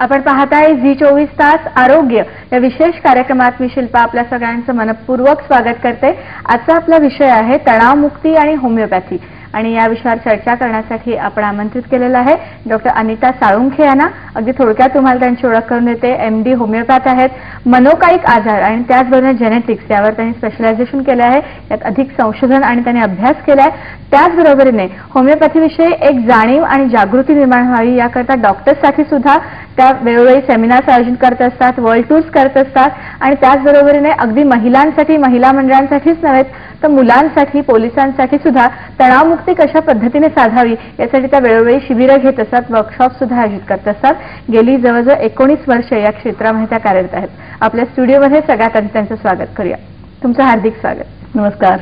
आपण पाहताय झी24 तास आरोग्य या विशेष कार्यक्रमात मी शिल्पा आपल्या सगळ्यांचं मनपूर्वक स्वागत करते। आजचा आपला विषय आहे तणावमुक्ती आणि होमिओपॅथी आणि या विषयावर चर्चा करण्यासाठी आपण आमंत्रित केलेला आहे डॉक्टर अनिता साळुंखे यांना। अगदी थोडक्यात तुम्हाला त्यांची ओळख करून देते। MD होमिओपॅथ आहेत, मनोकायिक आजार आणि त्याचबरोबर जेनेटिक्स यावर त्यांनी स्पेशलायझेशन केले आहे, यात अधिक संशोधन आणि त्यांनी अभ्यास केलाय। त्याचबरोबरीने होमिओपॅथीविषयी एक जाणीव आणि जागृती निर्माण व्हावी याकरता डॉक्टर्ससाठी सुद्धा त्या वेळोवेळी सेमिनार्स आयोजित करत असतात, वर्ल्ड टूर्स करत असतात आणि त्याचबरोबरीने अगदी महिलांसाठी, महिला मंडळांसाठीच नव्हे तर मुलांसाठी, पोलिसांसाठी सुद्धा तणावमुक्ती कशा पद्धतीने साधावी यासाठी त्या वेळोवेळी शिबिरं घेत असतात, वर्कशॉप सुद्धा आयोजित करत असतात। गेली जवळजवळ 19 वर्ष या क्षेत्रामध्ये त्या कार्यरत आहेत। आपल्या स्टुडिओमध्ये सगळ्यात आधी त्यांचं स्वागत करूया। तुमचं हार्दिक स्वागत। नमस्कार।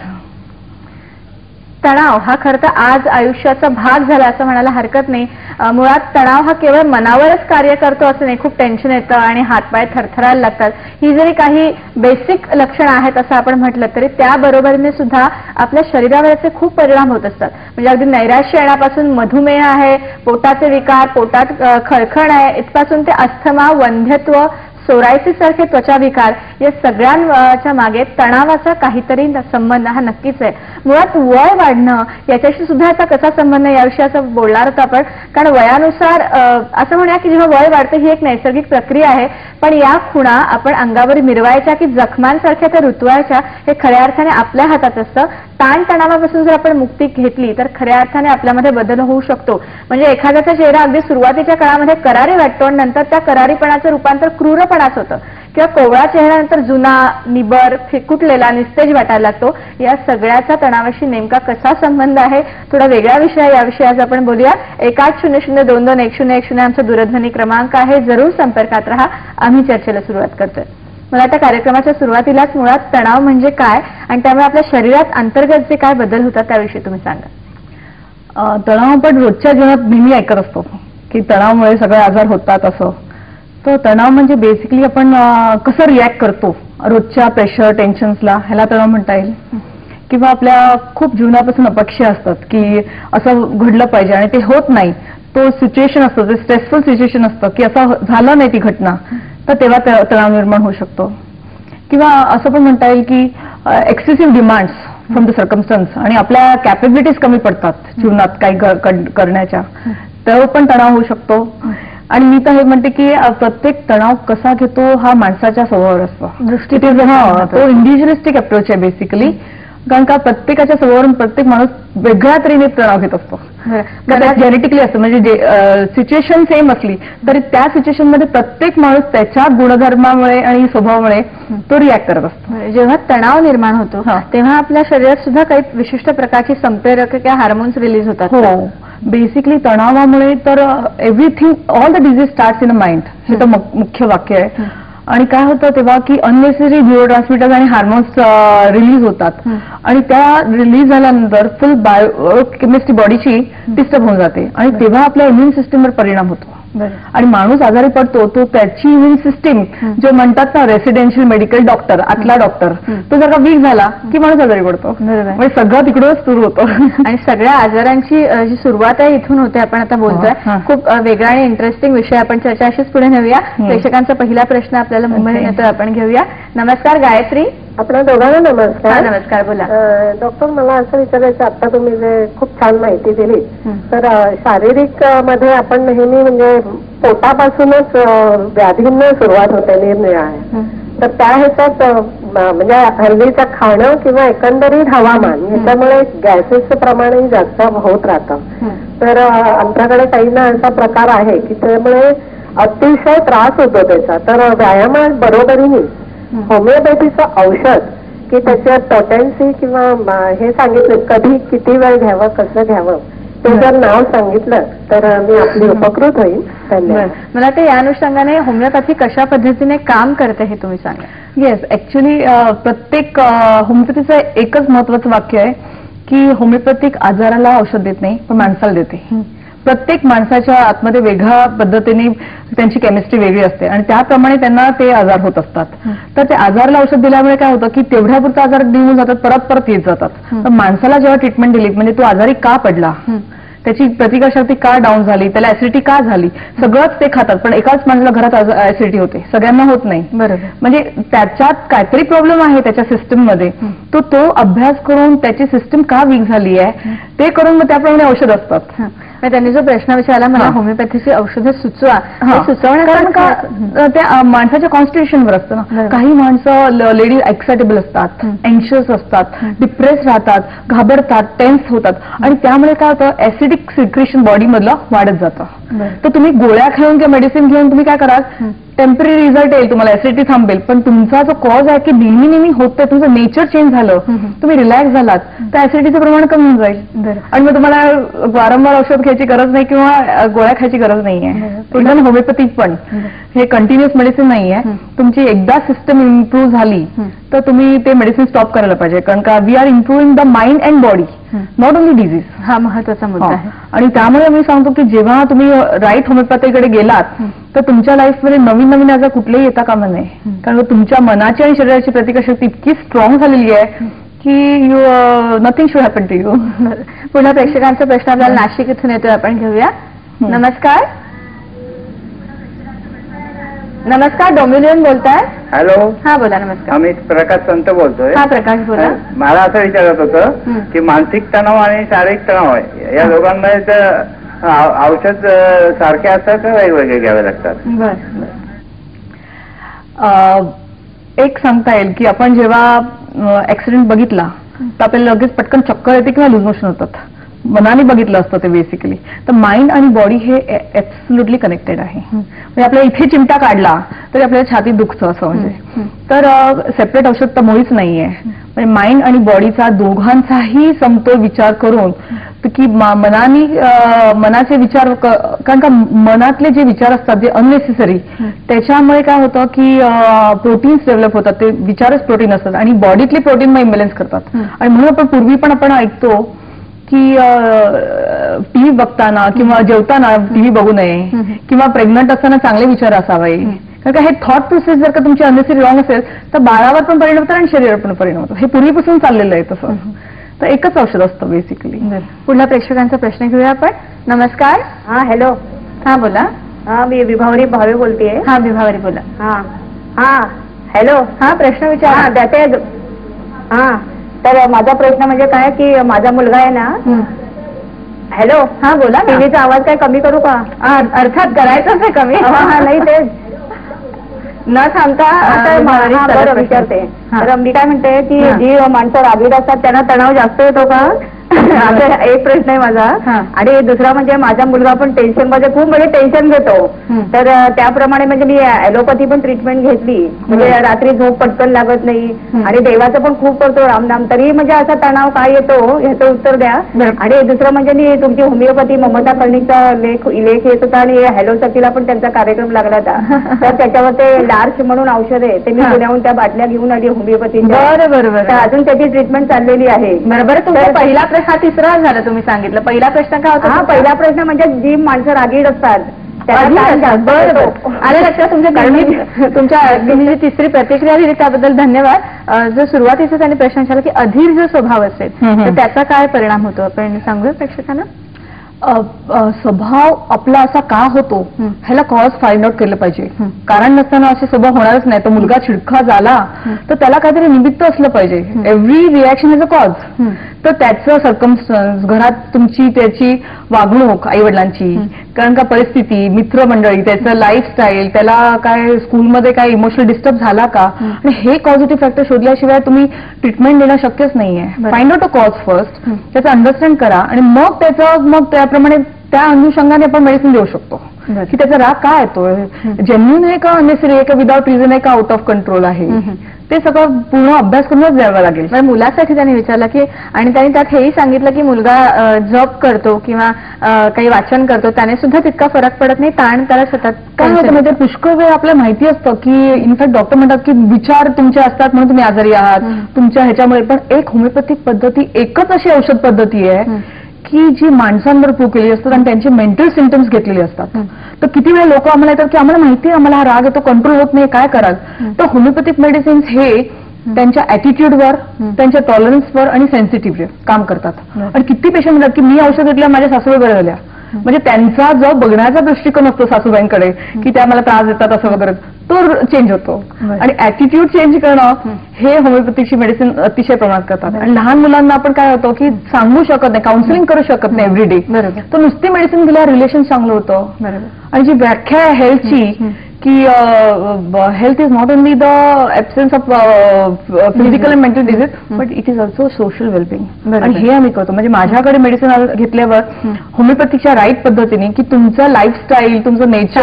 तणाव हा खरं तर आज आयुष्याचा भाग झाला असं म्हणायला हरकत नाही। मुळात तणाव हा केवळ मनावरच कार्य करतो असं नाही, खूप टेन्शन येतं आणि हातपाय थरथरायला लागतात। ही जरी काही बेसिक लक्षणं आहेत असं आपण म्हटलं तरी त्याबरोबरीने सुद्धा आपल्या शरीरावर याचे खूप परिणाम होत असतात। म्हणजे अगदी नैराश्य येण्यापासून मधुमेह आहे, पोटाचे विकार, पोटात खळखळ आहे, इथपासून ते अस्थमा, वंध्यत्व, सोरायसिस सारखे त्वचा विकार या सगळ्यांच्या मागे तणावाचा काहीतरी संबंध हा नक्कीच आहे। मुळात वय वाढणं याच्याशी सुद्धा याचा कसा संबंध आहे याविषयी असं बोलणार आहोत आपण, कारण वयानुसार असं म्हणूया की जेव्हा वय वाढतं ही एक नैसर्गिक प्रक्रिया आहे, पण या खुणा आपण अंगावर मिरवायच्या की जखमांसारख्या त्या रुतवायच्या हे खऱ्या अर्थाने आपल्या हातात असतं। ताणतणावापासून जर आपण मुक्ती घेतली तर खऱ्या अर्थाने आपल्यामध्ये बदल होऊ शकतो। म्हणजे एखाद्याचा चेहरा अगदी सुरुवातीच्या काळामध्ये करारी वाटतो आणि नंतर त्या करारीपणाचं रूपांतर क्रूरपणाच होतं, किंवा कोवळा चेहऱ्यानंतर जुना, निबर, फिकुटलेला, निस्तेज वाटायला लागतो। या सगळ्याचा तणावाशी नेमका कसा संबंध आहे, थोडा वेगळा विषय आहे, याविषयी आज आपण बोलूया। 1800221010 आमचा दूरध्वनी क्रमांक आहे, जरूर संपर्कात राहा। आम्ही चर्चेला सुरुवात करतोय। मला आता कार्यक्रमाच्या सुरुवातीलाच मुळात तणाव म्हणजे काय आणि त्यामुळे आपल्या शरीरात अंतर्गत जे काय बदल होतात त्याविषयी तुम्ही सांगा। तणाव आपण रोजच्या जीवनात नेहमी ऐकत असतो की तणावामुळे सगळे आजार होतात असं। तर तणाव म्हणजे बेसिकली आपण कसं रिॲक्ट करतो रोजच्या प्रेशर, टेन्शन्सला, ह्याला तणाव म्हणता येईल। किंवा आपल्या खूप जीवनापासून अपेक्षा असतात की असं घडलं पाहिजे आणि ते होत नाही, तो सिच्युएशन असतो, ते स्ट्रेसफुल सिच्युएशन असतं की असं झालं नाही ती घटना, तर तेव्हा तणाव निर्माण होऊ शकतो। किंवा असं पण म्हणता येईल की एक्सेसिव्ह डिमांड्स फ्रॉम द सर्कमस्टन्स आणि आपल्या कॅपेबिलिटीज कमी पडतात जीवनात काही करण्याच्या, तेव्हा पण तणाव होऊ शकतो। आणि मी तर हे म्हणते की प्रत्येक तणाव कसा घेतो हा माणसाच्या स्वभावावर असतो, तो इंडिव्हिज्युअलिस्टिक अप्रोच आहे बेसिकली। कारण का प्रत्येकाच्या स्वभावावरून प्रत्येक माणूस वेगळ्या तऱ्हेने तणाव घेत असतो, जेनेटिकली असतं। म्हणजे सिच्युएशन सेम असली तरी त्या सिच्युएशन मध्ये प्रत्येक माणूस त्याच्या गुणधर्मामुळे आणि स्वभावामुळे तो रिॲक्ट करत असतो। जेव्हा तणाव निर्माण होतो तेव्हा आपल्या शरीरात सुद्धा काही विशिष्ट प्रकारची संप्रेरक किंवा हार्मोन्स रिलीज होतात। हो, बेसिकली तणावामुळे तर everything, all the disease starts in a mind, हे तर मुख्य वाक्य आहे। आणि काय होतं तेव्हा की अननेसेसरी न्यूरोट्रान्समिटर्स आणि हार्मोन्स रिलीज होतात आणि त्या रिलीज झाल्यानंतर फुल बायोकेमिस्ट्री बॉडीची डिस्टर्ब होऊन जाते आणि तेव्हा आपल्या इम्युन सिस्टीमवर परिणाम होतो आणि माणूस आजारी पडतो। तो त्याची इम्युन सिस्टीम जो म्हणतात ना रेसिडेन्शियल मेडिकल डॉक्टर, आतला डॉक्टर, तो जर का वीक झाला की माणूस आजारी पडतो। म्हणजे सगळं तिकडूनच सुरू होतं आणि सगळ्या आजारांची जी सुरुवात आहे इथून होते। आपण आता बोलतोय खूप वेगळा आणि इंटरेस्टिंग विषय, आपण चर्चा अशीच पुढे नेऊया। प्रेक्षकांचा पहिला प्रश्न आपल्याला मुंबईहून येतोय, आपण घेऊया। नमस्कार गायत्री। आपल्या दोघांना नमस्कार। नमस्कार, बोला डॉक्टर। मला असं विचारायचं, आता तुम्ही जे खूप छान माहिती दिली, तर शारीरिक मध्ये आपण नेहमी म्हणजे पोटापासूनच व्याधींना सुरुवात होते निरनिराळ्या, तर त्या ह्याच्यात म्हणजे हल्लीचं खाणं किंवा एकंदरीत हवामान याच्यामुळे गॅसेसचं प्रमाणही जास्त होत राहतं। तर आमच्याकडे काही ना असा प्रकार आहे की त्यामुळे अतिशय त्रास होतो त्याचा। तर व्यायामाबरोबरीने होमिओपॅथीचं औषध की त्याच्यात पोटेन्सी किंवा हे सांगितलं कधी किती वेळ घ्यावं, कसं घ्यावं, ते जर नाव सांगितलं तर मी आपली उपकृत होईल। धन्यवाद. मला वाटतं या अनुषंगाने होमिओपॅथी कशा पद्धतीने काम करते हे तुम्ही सांगा. येस, ऍक्च्युली प्रत्येक होमिओपॅथीचं एकच महत्वाचं वाक्य आहे की होमिओपॅथिक आजाराला औषध देत नाही पण माणसाला देते. प्रत्येक माणसाच्या आतमध्ये वेगळ्या पद्धतीने त्यांची केमिस्ट्री वेगळी असते आणि त्याप्रमाणे त्यांना ते आजार होत असतात. तर ते आजाराला औषध दिल्यामुळे काय होतं की तेवढ्यापुरता आजार निघून जातात, परत परत येत जातात. तर माणसाला जेव्हा ट्रीटमेंट दिली म्हणजे तो आजारी का पडला, त्याची प्रतिकारशक्ती का डाऊन झाली, त्याला ऍसिडिटी का झाली, सगळंच ते खातात पण एकाच माणसाला घरात ऍसिडिटी होते, सगळ्यांना होत नाही. बरोबर. म्हणजे त्याच्यात काहीतरी प्रॉब्लेम आहे त्याच्या सिस्टम मध्ये, तो अभ्यास करून त्याची सिस्टम का वीक झाली आहे ते करून मग त्याप्रमाणे औषध असतात. त्यांनी जो प्रश्न विचारला मला होमिओपॅथीची औषधं सुचवा, कारण का त्या माणसाच्या कॉन्स्टिट्यूशनवर असतं ना. काही माणसं लेडीज एक्साइटेबल असतात, एन्शियस असतात, डिप्रेस राहतात, घाबरतात, टेन्स होतात आणि त्यामुळे काय होतं ऍसिडिक सिक्रेशन बॉडी मधलं वाढत जातं. तर तुम्ही गोळ्या घेऊन किंवा मेडिसिन घेऊन तुम्ही काय कराल, टेम्पररी रिझल्ट येईल, तुम्हाला ऍसिडिटी थांबेल, पण तुमचा जो कॉज आहे की नेहमी नेहमी होतं, तुमचं नेचर चेंज झालं, तुम्ही रिलॅक्स झालात तर ऍसिडिटीचं प्रमाण कमी होऊन जाईल आणि मग तुम्हाला वारंवार औषध घ्यायची गरज नाही किंवा गोळ्या खायची गरज नाहीये. इव्हन होमिओपॅथिक पण हे कंटिन्युअस मेडिसिन नाहीये. तुमची एकदा सिस्टम इम्प्रूव्ह झाली तर तुम्ही ते मेडिसिन स्टॉप करायला पाहिजे, कारण का we are improving the mind and body, not only disease. हा महत्वाचा मुद्दा आहे. आणि त्यामुळे मी सांगतो की जेव्हा तुम्ही राईट होमिओपॅथीकडे गेलात तर तुमच्या लाईफमध्ये नवीन नवीन आजार कुठलेही येता कामा नये, कारण तुमच्या मनाची आणि शरीराची प्रतिकारशक्ती इतकी स्ट्रॉंग झालेली आहे की you nothing should happen to you. पुन्हा प्रेक्षकांचा प्रश्न आपल्याला नाशिक इथून येतोय, आपण घेऊया. नमस्कार. नमस्कार, डोमिनियन बोलताय. हॅलो. हा बोला. नमस्कार. अमित प्रकाश संत बोलतोय. हा प्रकाश बोला. मला असं विचारत होतं की मानसिक तणाव आणि शारीरिक तणाव या दोघांमध्ये औषध सारखे असतात का वेगवेगळे घ्यावे लागतात? एक सांगता येईल की आपण जेव्हा ऍक्सिडेंट बघितला तर आपल्याला लगेच पटकन चक्कर येते किंवा लूज मोशन होतात. मनाने बघितलं असतं ते बेसिकली. तर माइंड आणि बॉडी हे ऍब्सोल्युटली कनेक्टेड आहे. म्हणजे आपल्या इथे चिमटा काढला तरी आपल्याला छातीत दुखतं असं म्हणजे. तर सेपरेट औषध तर मुळीच नाहीये. म्हणजे माइंड आणि बॉडीचा दोघांचाही समतोल विचार करून की मनाचे विचार, कारण का मनातले जे विचार असतात जे अननेसेसरी त्याच्यामुळे काय होतं की प्रोटीन्स डेव्हलप होतात, ते विचारच प्रोटीन असतात आणि बॉडीतले प्रोटीन मग इम्बॅलन्स करतात. आणि म्हणून आपण पूर्वी पण आपण ऐकतो की टीव्ही बघताना किंवा जेवताना टीव्ही बघू नये किंवा प्रेग्नंट असताना चांगले विचार असावे. कारण का हे थॉट प्रोसेस जर का तुमची अननेसेसरी रॉंग असेल तर बाळावर पण परिणाम होतो आणि शरीरावर पण परिणाम होतो. हे पूर्वीपासून चाललेलं आहे तसं. तर एकच औषध असतं बेसिकली. पुढल्या प्रेक्षकांचा प्रश्न घेऊया आपण. नमस्कार. हा हॅलो. हा बोला. हा मी विभावरी भावे बोलतेय. हा विभावरी बोला. हा हा हॅलो. हा प्रश्न विचारा. त्याचे हा तर माझा प्रश्न म्हणजे काय की माझा मुलगा आहे ना. हॅलो. हा बोला. टीव्हीचा आवाज काय कमी करू का? अर्थात करायचंच आहे कमी. हा नाही ते न थांबता विचारते. तर मी काय म्हणते की जी माणसं रागीट असतात त्यांना तणाव जास्त येतो का? एक प्रश्न आहे माझा. आणि दुसरा म्हणजे माझा मुलगा पण टेन्शन मध्ये खूप म्हणजे टेन्शन घेतो. तर त्याप्रमाणे म्हणजे मी ऍलोपॅथी पण ट्रीटमेंट घेतली. म्हणजे रात्री झोप पटकन लागत नाही आणि देवाचं पण खूप करतो रामनाम, तरी म्हणजे असा तणाव काय येतो ह्याचं उत्तर द्या. आणि दुसरं म्हणजे मी तुमची होमिओपॅथी ममता कर्णिकचा लेख येत होता आणि हॅलो सखीला पण त्यांचा कार्यक्रम लागला होता. तर त्याच्यावर ते लार्च म्हणून औषध आहे ते मी पुण्याहून त्या बाटल्या घेऊन आली होमिओपॅथी. बरोबर. अजून त्याची ट्रीटमेंट चाललेली आहे. बरोबर. तुमचा पहिला प्रश्न हा तिसरा झाला तुम्ही सांगितलं. पहिला प्रश्न काय होता? हा पहिला प्रश्न म्हणजे जी माणसं रागीट असतात बरोबर. आलं लक्षात तुमच्या तुम्ही जी तिसरी प्रतिक्रिया दिली त्याबद्दल धन्यवाद. जो सुरुवातीचा त्यांनी प्रश्न विचारला की अधीर जो स्वभाव असेल तर त्याचा काय परिणाम होतो आपण सांगूया प्रेक्षकांना. स्वभाव आपला असा का होतो ह्याला कॉज फाइंड आउट केलं पाहिजे. कारण नसताना असे स्वभाव होणारच नाही. तर मुलगा चिडखा झाला तर त्याला काहीतरी निमित्त असलं पाहिजे. Every reaction is a cause. तर त्याचं सर्कमस्टन्स, घरात तुमची त्याची वागणूक आई वडिलांची, कारण का परिस्थिती, मित्रमंडळी, त्याचं लाईफस्टाईल, त्याला काय स्कूलमध्ये काय इमोशनल डिस्टर्ब झाला का, आणि हे पॉझिटिव्ह फॅक्टर शोधल्याशिवाय तुम्ही ट्रीटमेंट देणं शक्यच नाहीये. Find out a cause first, त्याचं अंडरस्टँड करा आणि मग त्या त्याप्रमाणे त्या अनुषंगाने आपण मेडिसिन देऊ शकतो की त्याचा राग काय येतोय, जेन्युइन आहे का अननेसेसरी आहे का, विदाउट रिझन आहे का आउट ऑफ कंट्रोल आहे, ते सगळं पूर्ण अभ्यास करूनच द्यावा लागेल. म्हणजे मुलासाठी त्यांनी विचारलं की, आणि त्यांनी त्यात हेही सांगितलं की मुलगा जॉब करतो किंवा काही वाचन करतो त्याने सुद्धा तितका फरक पडत नाही, ताण त्याला सतत काय होतं म्हणजे पुष्कळ वेळ आपल्याला माहिती असतं की इनफॅक्ट डॉक्टर म्हणतात की विचार तुमचे असतात म्हणून तुम्ही आजारी आहात तुमच्या ह्याच्यामुळे, पण एक होमिओपॅथिक पद्धती एकच अशी औषध पद्धती आहे की जी माणसांवर प्रूव्ह केली असतात आणि त्यांचे मेंटल सिम्पटम्स घेतलेले असतात. तर किती वेळा लोक आम्हाला येतात की आम्हाला माहिती आहे आम्हाला हा राग येतो, कंट्रोल होत नाही, काय कराल. तर होमिओपॅथिक मेडिसिन्स हे त्यांच्या ॲटिट्यूडवर, त्यांच्या टॉलरन्सवर आणि सेन्सिटिव्हवर काम करतात. आणि किती पेशंट म्हणतात की मी औषध घेतल्या माझ्या सासूबाई बऱ्या झाल्या. म्हणजे त्यांचा जो बघण्याचा दृष्टिकोन असतो सासूबाईंकडे की त्या मला त्रास देतात असं वगैरे, तो चेंज होतो. आणि ॲटिट्यूड चेंज करणं हे होमिओपॅथीची मेडिसिन अतिशय प्रमाणात करतात. आणि लहान मुलांना आपण काय होतं की सांगू शकत नाही, काउन्सिलिंग करू शकत नाही एव्हरी डे. तर नुसती मेडिसिन दिल्यावर रिलेशन चांगलं होतं. आणि जी व्याख्या आहे हेल्थची की health is not only the absence of physical and mental disease but it is also social wellbeing. आणि हे आम्ही करतो. म्हणजे माझ्याकडे मेडिसिन घेतल्यावर होमिओपॅथीच्या राईट पद्धतीने की तुमचं लाईफस्टाईल, तुमचं नेचर,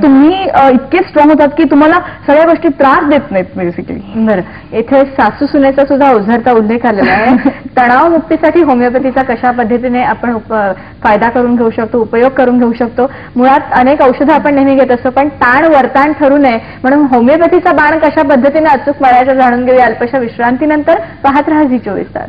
तुम्ही इतके स्ट्रॉंग होतात की तुम्हाला सगळ्या गोष्टी त्रास देत नाहीत बेसिकली. बरं, इथे सासू सुनेचा सुद्धा उझरता उल्लेख आलेला आहे. तणाव मुक्तीसाठी होमिओपॅथीचा कशा पद्धतीने आपण फायदा करून घेऊ शकतो, उपयोग करून घेऊ शकतो. मुळात अनेक औषधं आपण नेहमी घेत असतो, पण ताण वरताण ठरू नये म्हणून होमिओपॅथीचा बाण कशा पद्धतीने अचूक मारायचा जाणून घेऊया अल्पशा विश्रांतीनंतर. पाहत राहा झी 24 तास.